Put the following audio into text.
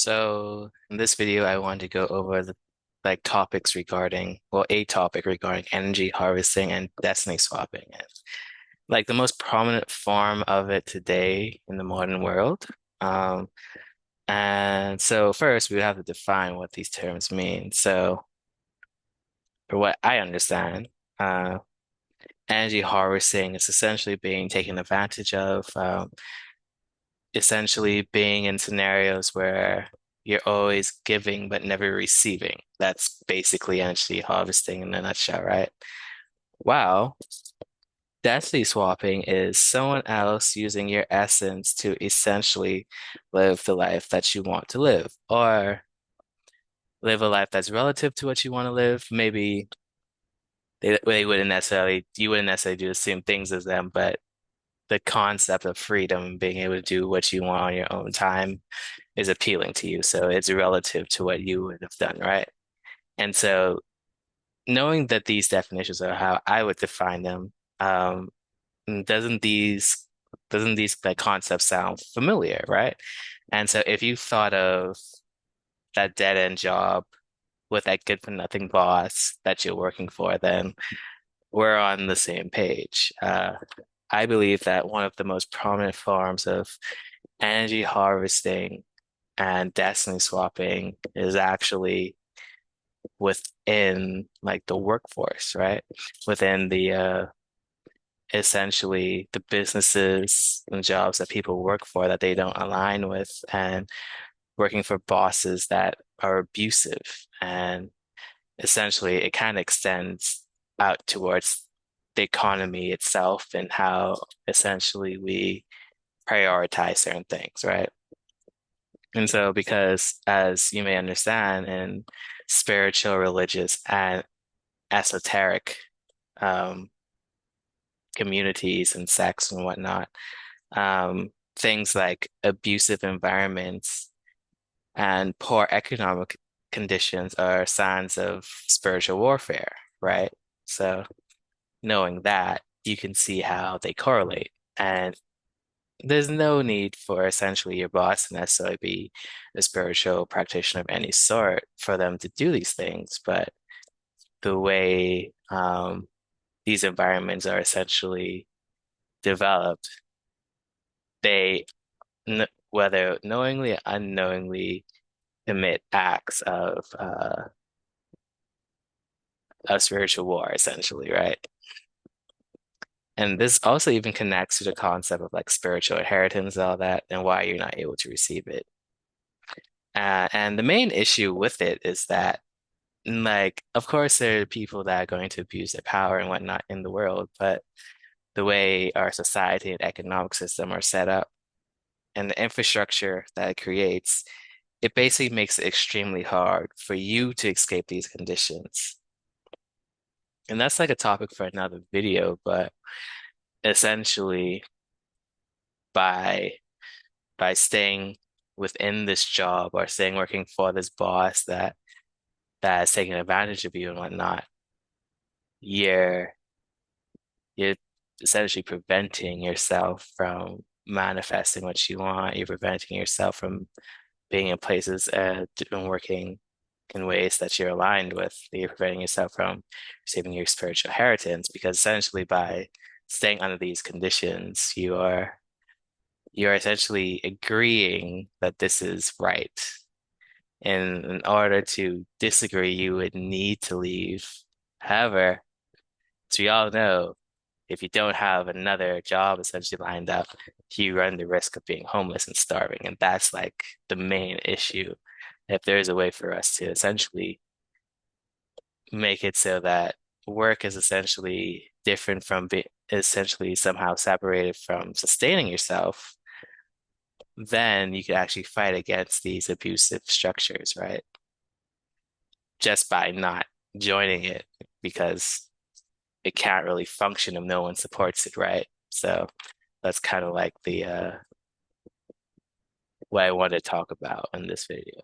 So in this video, I want to go over the topics regarding, well, a topic regarding energy harvesting and destiny swapping, and the most prominent form of it today in the modern world. Um, and so first, we have to define what these terms mean. So, for what I understand, uh, energy harvesting is essentially being taken advantage of, essentially being in scenarios where you're always giving but never receiving. That's basically energy harvesting in a nutshell, right? Wow. Destiny swapping is someone else using your essence to essentially live the life that you want to live, or live a life that's relative to what you want to live. Maybe they wouldn't necessarily, you wouldn't necessarily do the same things as them, but the concept of freedom, being able to do what you want on your own time, is appealing to you. So it's relative to what you would have done, right? And so knowing that these definitions are how I would define them, um, doesn't these concepts sound familiar, right? And so if you thought of that dead end job with that good for nothing boss that you're working for, then we're on the same page. I believe that one of the most prominent forms of energy harvesting and destiny swapping is actually within the workforce, right? Within the essentially the businesses and jobs that people work for that they don't align with, and working for bosses that are abusive. And essentially it kind of extends out towards the economy itself and how essentially we prioritize certain things, right? And so, because as you may understand, in spiritual, religious, and esoteric um, communities and sects and whatnot, things like abusive environments and poor economic conditions are signs of spiritual warfare, right? So, knowing that, you can see how they correlate. And there's no need for essentially your boss to necessarily be a spiritual practitioner of any sort for them to do these things, but the way these environments are essentially developed, they, whether knowingly or unknowingly, commit acts of spiritual war, essentially, right? And this also even connects to the concept of spiritual inheritance, all that, and why you're not able to receive it. And the main issue with it is that, of course, there are people that are going to abuse their power and whatnot in the world, but the way our society and economic system are set up and the infrastructure that it creates, it basically makes it extremely hard for you to escape these conditions. And that's like a topic for another video, but essentially by staying within this job or staying working for this boss that is taking advantage of you and whatnot, you're you're essentially preventing yourself from manifesting what you want. You're preventing yourself from being in places and working in ways that you're aligned with. You're preventing yourself from receiving your spiritual inheritance because essentially by staying under these conditions, you're essentially agreeing that this is right. And in order to disagree, you would need to leave. However, as we all know, if you don't have another job essentially lined up, you run the risk of being homeless and starving. And that's like the main issue. If there's a way for us to essentially make it so that work is essentially different from being essentially somehow separated from sustaining yourself, then you can actually fight against these abusive structures, right? Just by not joining it because it can't really function if no one supports it, right? So that's kind of like the what I want to talk about in this video.